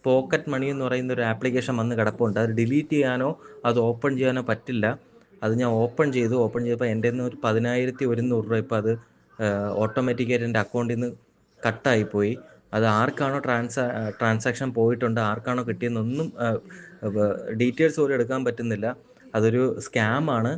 Pocket money എന്ന് പറയുന്ന ഒരു ആപ്ലിക്കേഷൻ വന്ന് കിടപ്പുണ്ട്. അത് ഡിലീറ്റ് ചെയ്യാനോ അത് ഓപ്പൺ ചെയ്യാനോ പറ്റില്ല. അത് ഞാൻ ഓപ്പൺ ചെയ്തപ്പോൾ എൻ്റെ നിന്ന് ഒരു 10,100 രൂപ ഇപ്പോൾ അത് ഓട്ടോമാറ്റിക്കായിട്ട് എൻ്റെ അക്കൗണ്ടിൽ നിന്ന് കട്ടായിപ്പോയി. അത് ആർക്കാണോ ട്രാൻസാക്ഷൻ പോയിട്ടുണ്ട്, ആർക്കാണോ കിട്ടിയെന്നൊന്നും ഡീറ്റെയിൽസ് പോലും എടുക്കാൻ പറ്റുന്നില്ല. അതൊരു സ്കാമാണ്.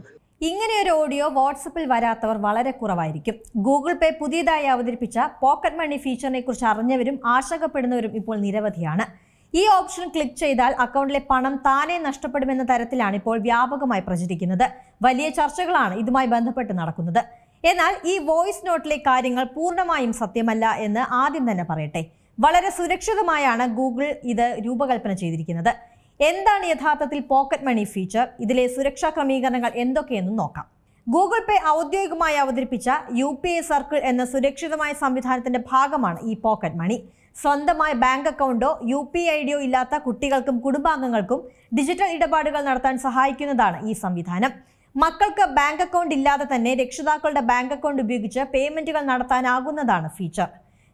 ഇങ്ങനെയൊരു ഓഡിയോ വാട്സപ്പിൽ വരാത്തവർ വളരെ കുറവായിരിക്കും. ഗൂഗിൾ പേ പുതിയതായി അവതരിപ്പിച്ച പോക്കറ്റ് മണി ഫീച്ചറിനെ കുറിച്ച് അറിഞ്ഞവരും ആശങ്കപ്പെടുന്നവരും ഇപ്പോൾ നിരവധിയാണ്. ഈ ഓപ്ഷൻ ക്ലിക്ക് ചെയ്താൽ അക്കൗണ്ടിലെ പണം താനെ നഷ്ടപ്പെടുമെന്ന തരത്തിലാണ് ഇപ്പോൾ വ്യാപകമായി പ്രചരിക്കുന്നത്. വലിയ ചർച്ചകളാണ് ഇതുമായി ബന്ധപ്പെട്ട് നടക്കുന്നത്. എന്നാൽ ഈ വോയിസ് നോട്ടിലെ കാര്യങ്ങൾ പൂർണ്ണമായും സത്യമല്ല എന്ന് ആദ്യം തന്നെ പറയട്ടെ. വളരെ സുരക്ഷിതമായാണ് ഗൂഗിൾ ഇത് രൂപകൽപ്പന ചെയ്തിരിക്കുന്നത്. എന്താണ് യഥാർത്ഥത്തിൽ പോക്കറ്റ് മണി ഫീച്ചർ? ഇതിലെ സുരക്ഷാ ക്രമീകരണങ്ങൾ എന്തൊക്കെയെന്നും നോക്കാം. ഗൂഗിൾ പേ ഔദ്യോഗികമായി അവതരിപ്പിച്ച UPI സർക്കിൾ എന്ന സുരക്ഷിതമായ സംവിധാനത്തിന്റെ ഭാഗമാണ് ഈ പോക്കറ്റ് മണി. സ്വന്തമായ ബാങ്ക് അക്കൗണ്ടോ UPI ഐഡിയോ ഇല്ലാത്ത കുട്ടികൾക്കും കുടുംബാംഗങ്ങൾക്കും ഡിജിറ്റൽ ഇടപാടുകൾ നടത്താൻ സഹായിക്കുന്നതാണ് ഈ സംവിധാനം. മക്കൾക്ക് ബാങ്ക് അക്കൗണ്ട് ഇല്ലാതെ തന്നെ രക്ഷിതാക്കളുടെ ബാങ്ക് അക്കൗണ്ട് ഉപയോഗിച്ച് പേയ്മെന്റുകൾ നടത്താനാകുന്നതാണ് feature.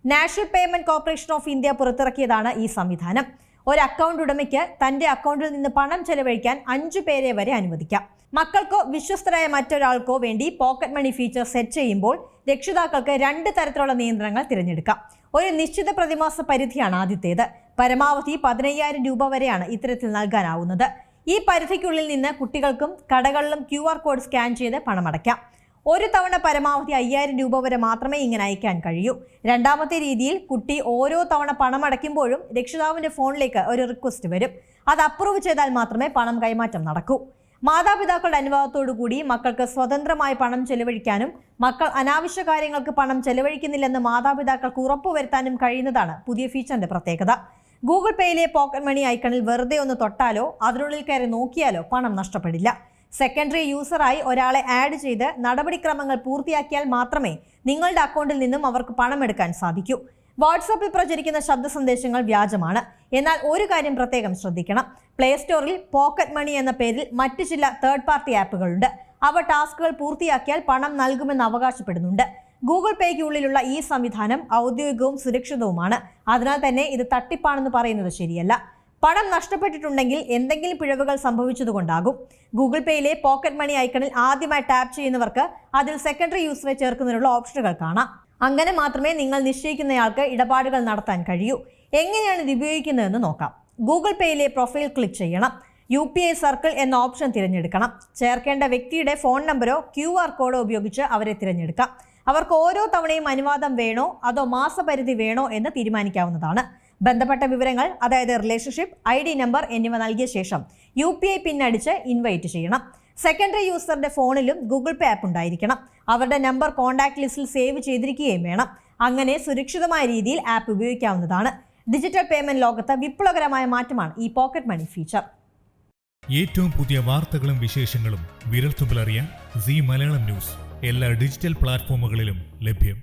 National payment corporation of India പുറത്തിറക്കിയതാണ് ഈ സംവിധാനം. ഒരു അക്കൗണ്ട് ഉടമയ്ക്ക് തന്റെ അക്കൗണ്ടിൽ നിന്ന് പണം ചെലവഴിക്കാൻ 5 പേരെ വരെ അനുവദിക്കാം. മക്കൾക്കോ വിശ്വസ്തരായ മറ്റൊരാൾക്കോ വേണ്ടി പോക്കറ്റ് മണി ഫീച്ചർ സെറ്റ് ചെയ്യുമ്പോൾ രക്ഷിതാക്കൾക്ക് 2 തരത്തിലുള്ള നിയന്ത്രണങ്ങൾ തിരഞ്ഞെടുക്കാം. ഒരു നിശ്ചിത പ്രതിമാസ പരിധിയാണ് ആദ്യത്തേത്. പരമാവധി 15,000 രൂപ വരെയാണ് ഇത്തരത്തിൽ നൽകാനാവുന്നത്. ഈ പരിധിക്കുള്ളിൽ നിന്ന് കുട്ടികൾക്കും കടകളിലും QR കോഡ് സ്കാൻ ചെയ്ത് പണമടയ്ക്കാം. ഒരു തവണ പരമാവധി 5,000 രൂപ വരെ മാത്രമേ ഇങ്ങനെ അയക്കാൻ കഴിയൂ. രണ്ടാമത്തെ രീതിയിൽ കുട്ടി ഓരോ തവണ പണം അടയ്ക്കുമ്പോഴും രക്ഷിതാവിന്റെ ഫോണിലേക്ക് ഒരു റിക്വസ്റ്റ് വരും. അത് അപ്രൂവ് ചെയ്താൽ മാത്രമേ പണം കൈമാറ്റം നടക്കൂ. മാതാപിതാക്കളുടെ അനുവാദത്തോടു കൂടി മക്കൾക്ക് സ്വതന്ത്രമായി പണം ചെലവഴിക്കാനും മക്കൾ അനാവശ്യ കാര്യങ്ങൾക്ക് പണം ചെലവഴിക്കുന്നില്ലെന്ന് മാതാപിതാക്കൾക്ക് ഉറപ്പുവരുത്താനും കഴിയുന്നതാണ് പുതിയ ഫീച്ചറിന്റെ പ്രത്യേകത. ഗൂഗിൾ പേയിലെ പോക്കറ്റ് മണി ഐക്കണിൽ വെറുതെ ഒന്ന് തൊട്ടാലോ അതിനുള്ളിൽ കയറി നോക്കിയാലോ പണം നഷ്ടപ്പെടില്ല. സെക്കൻഡറി യൂസറായി ഒരാളെ ആഡ് ചെയ്ത് നടപടിക്രമങ്ങൾ പൂർത്തിയാക്കിയാൽ മാത്രമേ നിങ്ങളുടെ അക്കൗണ്ടിൽ നിന്നും അവർക്ക് പണം എടുക്കാൻ സാധിക്കൂ. വാട്സാപ്പിൽ പ്രചരിക്കുന്ന ശബ്ദ സന്ദേശങ്ങൾ വ്യാജമാണ്. എന്നാൽ ഒരു കാര്യം പ്രത്യേകം ശ്രദ്ധിക്കണം. പ്ലേ സ്റ്റോറിൽ പോക്കറ്റ് മണി എന്ന പേരിൽ മറ്റ് ചില തേർഡ് പാർട്ടി ആപ്പുകളുണ്ട്. അവ ടാസ്കുകൾ പൂർത്തിയാക്കിയാൽ പണം നൽകുമെന്ന് അവകാശപ്പെടുന്നുണ്ട്. ഗൂഗിൾ പേയ്ക്ക് ഉള്ളിലുള്ള ഈ സംവിധാനം ഔദ്യോഗികവും സുരക്ഷിതവുമാണ്. അതിനാൽ തന്നെ ഇത് തട്ടിപ്പാണെന്ന് പറയുന്നത് ശരിയല്ല. പണം നഷ്ടപ്പെട്ടിട്ടുണ്ടെങ്കിൽ എന്തെങ്കിലും പിഴവുകൾ സംഭവിച്ചതുകൊണ്ടാകും. ഗൂഗിൾ പേയിലെ പോക്കറ്റ് മണി ഐക്കണിൽ ആദ്യമായി ടാപ്പ് ചെയ്യുന്നവർക്ക് അതിൽ സെക്കൻഡറി യൂസറെ ചേർക്കുന്നതിനുള്ള ഓപ്ഷനുകൾ കാണാം. അങ്ങനെ മാത്രമേ നിങ്ങൾ നിശ്ചയിക്കുന്നയാൾക്ക് ഇടപാടുകൾ നടത്താൻ കഴിയൂ. എങ്ങനെയാണ് ഇത് ഉപയോഗിക്കുന്നതെന്ന് നോക്കാം. ഗൂഗിൾ പേയിലെ പ്രൊഫൈൽ ക്ലിക്ക് ചെയ്യണം. UPI സർക്കിൾ എന്ന ഓപ്ഷൻ തിരഞ്ഞെടുക്കണം. ചേർക്കേണ്ട വ്യക്തിയുടെ ഫോൺ നമ്പറോ QR കോഡോ ഉപയോഗിച്ച് അവരെ തിരഞ്ഞെടുക്കാം. അവർക്ക് ഓരോ തവണയും അനുവാദം വേണോ അതോ മാസപരിധി വേണോ എന്ന് തീരുമാനിക്കാവുന്നതാണ്. ബന്ധപ്പെട്ട വിവരങ്ങൾ, അതായത് റിലേഷൻഷിപ്പ്, ID നമ്പർ എന്നിവ നൽകിയ ശേഷം UPI പിൻ അടിച്ച് ഇൻവൈറ്റ് ചെയ്യണം. സെക്കൻഡറി യൂസറുടെ ഫോണിലും ഗൂഗിൾ പേ ആപ്പ് ഉണ്ടായിരിക്കണം. അവരുടെ നമ്പർ കോൺടാക്ട് ലിസ്റ്റിൽ സേവ് ചെയ്തിരിക്കുകയും വേണം. അങ്ങനെ സുരക്ഷിതമായ രീതിയിൽ ആപ്പ് ഉപയോഗിക്കാവുന്നതാണ്. ഡിജിറ്റൽ പേയ്മെന്റ് ലോകത്ത് വിപ്ലവകരമായ മാറ്റമാണ് ഈ പോക്കറ്റ് മണി ഫീച്ചർ. ഏറ്റവും പുതിയ വാർത്തകളും വിശേഷങ്ങളും വിരൽത്തുമ്പിലറിയാൻ സീ മലയാളം ന്യൂസ് എല്ലാ ഡിജിറ്റൽ പ്ലാറ്റ്ഫോമുകളിലും ലഭ്യം.